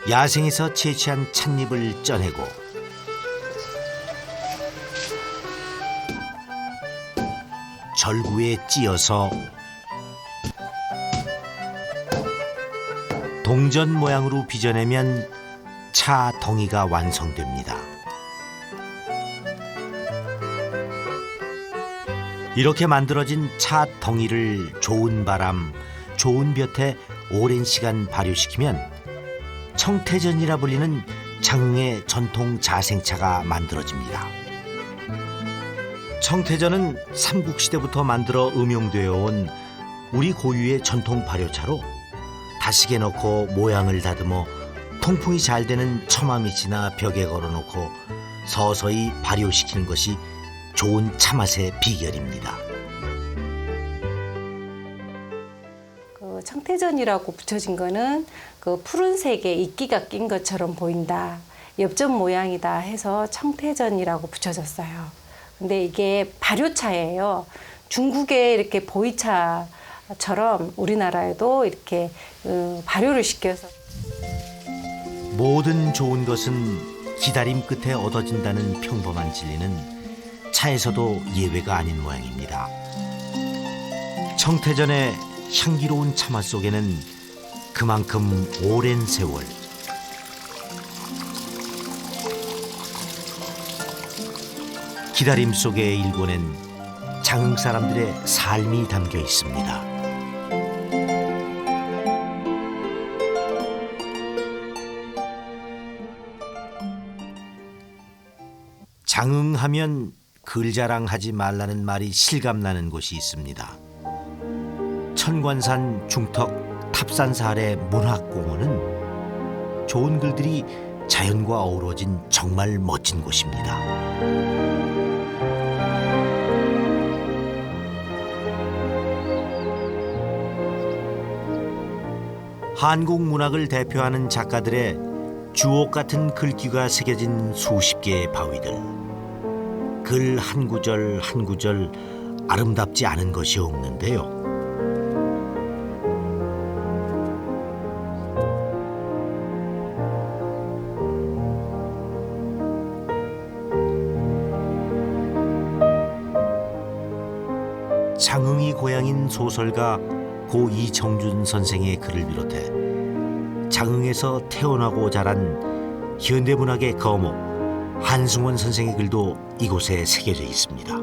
야생에서 채취한 찻잎을 쪄내고 절구에 찧어서 동전 모양으로 빚어내면 차 덩이가 완성됩니다. 이렇게 만들어진 차 덩이를 좋은 바람, 좋은 볕에 오랜 시간 발효시키면 청태전이라 불리는 장흥의 전통 자생차가 만들어집니다. 청태전은 삼국시대부터 만들어 음용되어 온 우리 고유의 전통 발효차로 다시게 넣고 모양을 다듬어 통풍이 잘 되는 처마밑이나 벽에 걸어놓고 서서히 발효시키는 것이 좋은 차맛의 비결입니다. 그 청태전이라고 붙여진 거는 그 푸른색에 이끼가 낀 것처럼 보인다. 엽전 모양이다 해서 청태전이라고 붙여졌어요. 근데 이게 발효차예요. 중국에 이렇게 보이차처럼 우리나라에도 이렇게 발효를 시켜서. 모든 좋은 것은 기다림 끝에 얻어진다는 평범한 진리는 차에서도 예외가 아닌 모양입니다. 청태전의 향기로운 차맛 속에는 그만큼 오랜 세월, 기다림 속에 일궈낸 장흥 사람들의 삶이 담겨 있습니다. 장흥하면 글자랑하지 말라는 말이 실감나는 곳이 있습니다. 천관산 중턱 탑산사 아래 문학공원은 좋은 글들이 자연과 어우러진 정말 멋진 곳입니다. 한국 문학을 대표하는 작가들의 주옥 같은 글귀가 새겨진 수십 개의 바위들. 글 한 구절 한 구절 아름답지 않은 것이 없는데요. 장흥이 고향인 소설가 고 이청준 선생의 글을 비롯해 장흥에서 태어나고 자란 현대문학의 거목 한승원 선생의 글도 이곳에 새겨져 있습니다.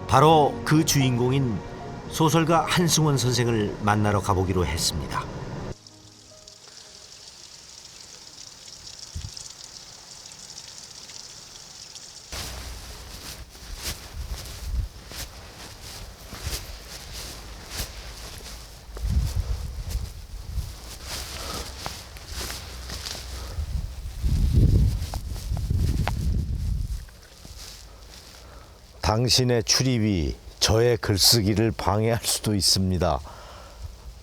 바로 그 주인공인 소설가 한승원 선생을 만나러 가보기로 했습니다. 당신의 출입이 저의 글쓰기를 방해할 수도 있습니다.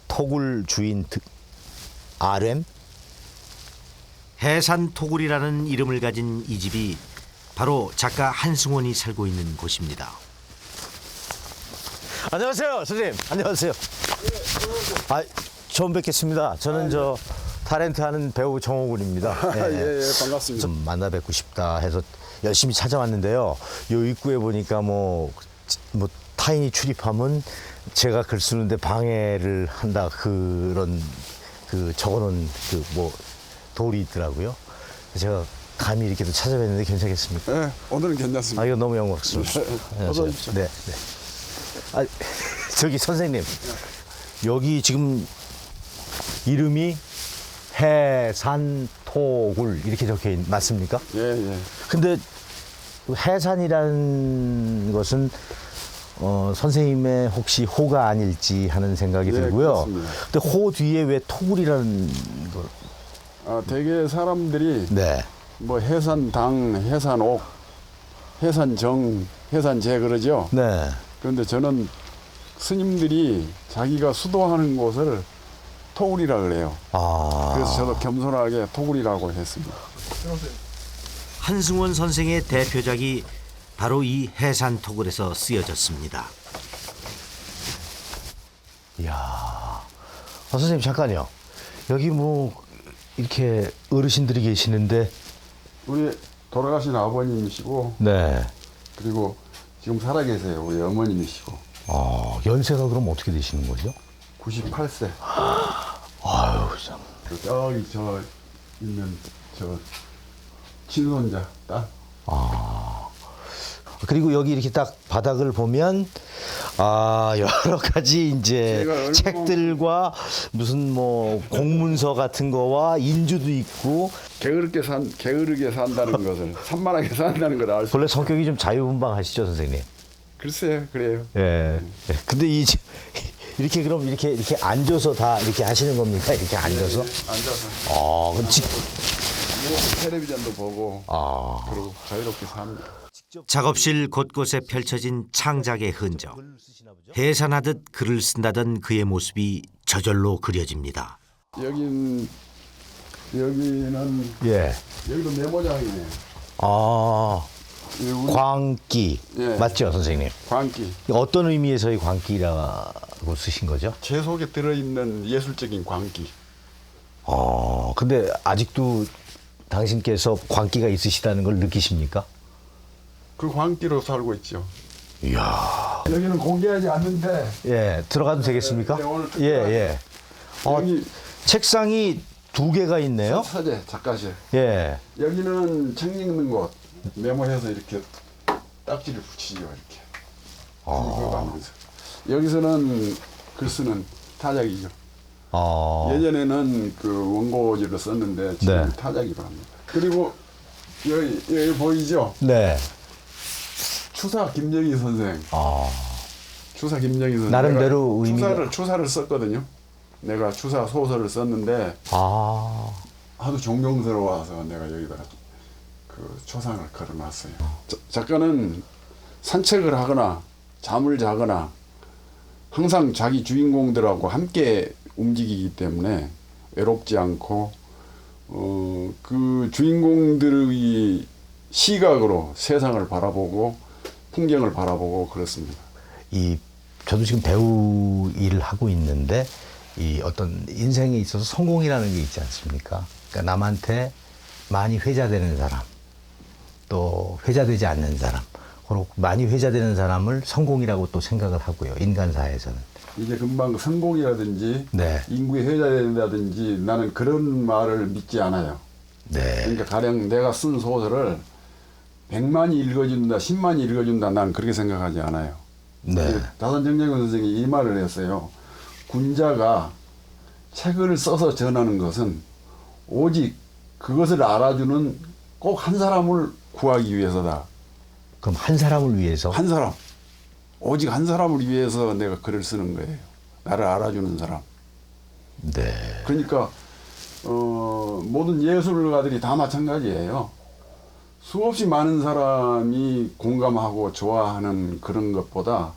토굴 주인 RM? 해산 토굴이라는 이름을 가진 이 집이 바로 작가 한승원이 살고 있는 곳입니다. 안녕하세요, 선생님. 안녕하세요. 아, 처음 뵙겠습니다. 저는 저 타렌트 하는 배우 정호군입니다. 예, 반갑습니다. 좀 만나 뵙고 싶다 해서 열심히 찾아왔는데요. 요 입구에 보니까 뭐 타인이 출입하면 제가 글 쓰는데 방해를 한다 그런 그 적어놓은 그 뭐 돌이 있더라고요. 제가 감히 이렇게 또 찾아뵙는데 괜찮겠습니까? 네, 오늘은 괜찮습니다. 아, 이거 너무 영광스럽습니다. 어서 오십시오. 네, 네. 아, 저기 선생님, 여기 지금 이름이 해산토굴 이렇게 적혀 있 맞습니까? 예, 예. 근데 해산이라는 것은 선생님의 혹시 호가 아닐지 하는 생각이 들고요. 그렇습니다. 근데 호 뒤에 왜 토굴이라는 걸? 대개 사람들이 네. 뭐 해산당, 해산옥, 해산정, 해산제 그러죠. 네. 그런데 저는 스님들이 자기가 수도하는 곳을 토굴이라 그래요. 그래서 저도 겸손하게 토굴이라고 했습니다. 한승원 선생의 대표작이 바로 이 해산 토굴에서 쓰여졌습니다. 이야, 선생님 잠깐요. 여기 뭐 이렇게 어르신들이 계시는데 우리 돌아가신 아버님이시고, 네. 그리고 지금 살아계세요. 우리 어머님이시고. 연세가 그럼 어떻게 되시는 거죠? 98세. 아유, 참. 저기 저 있는 저 친손자 딸. 그리고 여기 이렇게 딱 바닥을 보면 여러 가지 이제 책들과 무슨 뭐 공문서 같은 거와 인주도 있고 게으르게 산다는 것을 산만하게 산다는 걸 알 수. 원래 성격이 좀 자유분방하시죠, 선생님? 글쎄요, 그래요. 예. 근데 이렇게 그럼 이렇게 앉아서 다 이렇게 하시는 겁니까? 이렇게 앉아서? 앉아서. 그럼 뭐 텔레비전도 보고 그리고 자유롭게 삽니다. 작업실 곳곳에 펼쳐진 창작의 흔적. 해산하듯 글을 쓴다던 그의 모습이 저절로 그려집니다. 여기는 예. 여기도 메모장이네. 광기. 예. 맞죠, 선생님? 광기. 어떤 의미에서의 광기라고 쓰신 거죠? 제 속에 들어있는 예술적인 광기. 근데 아직도 당신께서 광기가 있으시다는 걸 느끼십니까? 그 광기로 살고 있죠. 이야. 여기는 공개하지 않는데. 예, 들어가도 되겠습니까? 네, 오늘 예. 책상이 2개가 있네요. 서재, 작가실. 예. 여기는 책 읽는 곳. 메모해서 이렇게 딱지를 붙이죠, 이렇게. 그거 하면서. 여기서는 글 쓰는 타작이죠. 예전에는 그 원고지를 썼는데 지금 네. 타작이로 합니다. 그리고 여기 보이죠? 네. 추사 김정희 선생. 추사 김정희 선생. 나름대로 추사를 썼거든요. 내가 추사 소설을 썼는데 하도 존경스러워서 내가 여기다가 그 초상을 걸어놨어요. 작가는 산책을 하거나 잠을 자거나 항상 자기 주인공들하고 함께 움직이기 때문에 외롭지 않고 그 주인공들의 시각으로 세상을 바라보고 풍경을 바라보고 그렇습니다. 저도 지금 배우 일을 하고 있는데 이 어떤 인생에 있어서 성공이라는 게 있지 않습니까? 그러니까 남한테 많이 회자되는 사람, 또 회자되지 않는 사람, 그리고 많이 회자되는 사람을 성공이라고 또 생각을 하고요. 인간사에서는. 이제 금방 성공이라든지 네. 인구에 회자된다든지 나는 그런 말을 믿지 않아요. 네. 그러니까 가령 내가 쓴 소설을 100만이 읽어준다, 10만이 읽어준다, 난 그렇게 생각하지 않아요. 네. 다산 정재근 선생이 이 말을 했어요. 군자가 책을 써서 전하는 것은 오직 그것을 알아주는 꼭 한 사람을 구하기 위해서다. 그럼 한 사람을 위해서? 한 사람. 오직 한 사람을 위해서 내가 글을 쓰는 거예요. 나를 알아주는 사람. 네. 그러니까 모든 예술가들이 다 마찬가지예요. 수없이 많은 사람이 공감하고 좋아하는 그런 것보다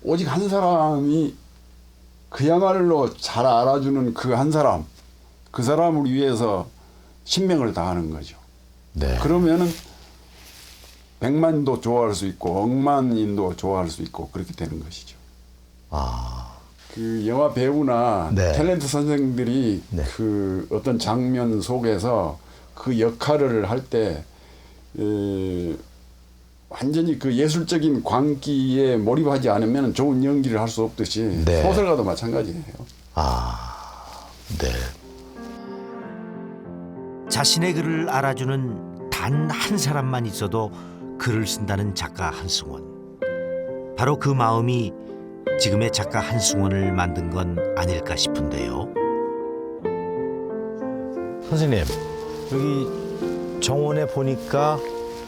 오직 한 사람이 그야말로 잘 알아주는 그 한 사람, 그 사람을 위해서 신명을 다하는 거죠. 네. 그러면은 100만도 좋아할 수 있고 억만인도 좋아할 수 있고 그렇게 되는 것이죠. 그 영화 배우나 네. 탤런트 선생들이 그 어떤 장면 속에서 그 역할을 할 때 완전히 그 예술적인 광기에 몰입하지 않으면 좋은 연기를 할 수 없듯이 네. 소설가도 마찬가지예요. 네. 자신의 글을 알아주는 단 한 사람만 있어도 글을 쓴다는 작가 한승원. 바로 그 마음이 지금의 작가 한승원을 만든 건 아닐까 싶은데요. 선생님, 여기 정원에 보니까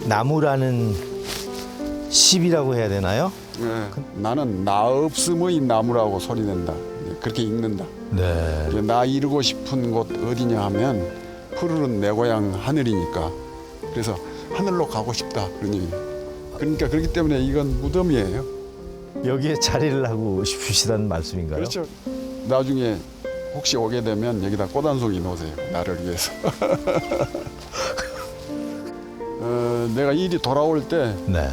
나무라는 시비라고 해야 되나요? 네, 나는 나 없음의 나무라고 소리낸다. 그렇게 읽는다. 네. 나 이루고 싶은 곳 어디냐 하면 푸르른 내 고향 하늘이니까. 그래서 하늘로 가고 싶다 그런 얘기. 그러니까 그렇기 때문에 이건 무덤이에요. 여기에 자리를 하고 싶으시다는 말씀인가요? 그렇죠. 나중에 혹시 오게 되면 여기다 꽃 한 송이 놓으세요. 나를 위해서. 내가 일이 돌아올 때 네.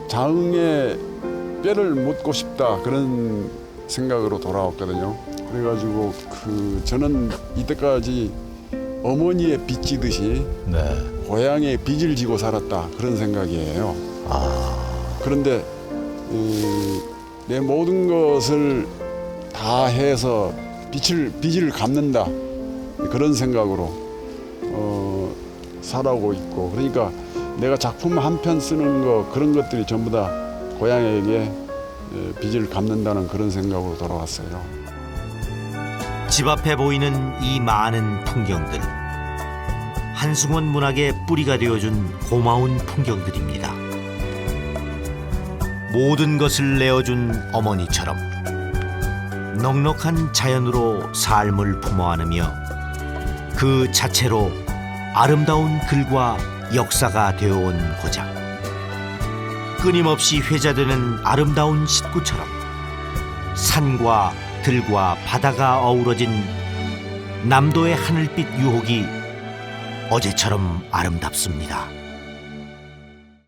장에 뼈를 묻고 싶다 그런 생각으로 돌아왔거든요. 그래가지고 저는 이때까지 어머니의 빚지듯이 네. 고향에 빚을 지고 살았다 그런 생각이에요. 그런데 내 모든 것을 다 해서 빚을 갚는다 그런 생각으로 살아오고 있고, 그러니까 내가 작품 한 편 쓰는 거 그런 것들이 전부 다 고향에게 빚을 갚는다는 그런 생각으로 돌아왔어요. 집 앞에 보이는 이 많은 풍경들, 한승원 문학의 뿌리가 되어준 고마운 풍경들입니다. 모든 것을 내어준 어머니처럼 넉넉한 자연으로 삶을 품어 안으며 그 자체로 아름다운 글과 역사가 되어온 고장. 끊임없이 회자되는 아름다운 식구처럼 산과 들과 바다가 어우러진 남도의 하늘빛 유혹이 어제처럼 아름답습니다.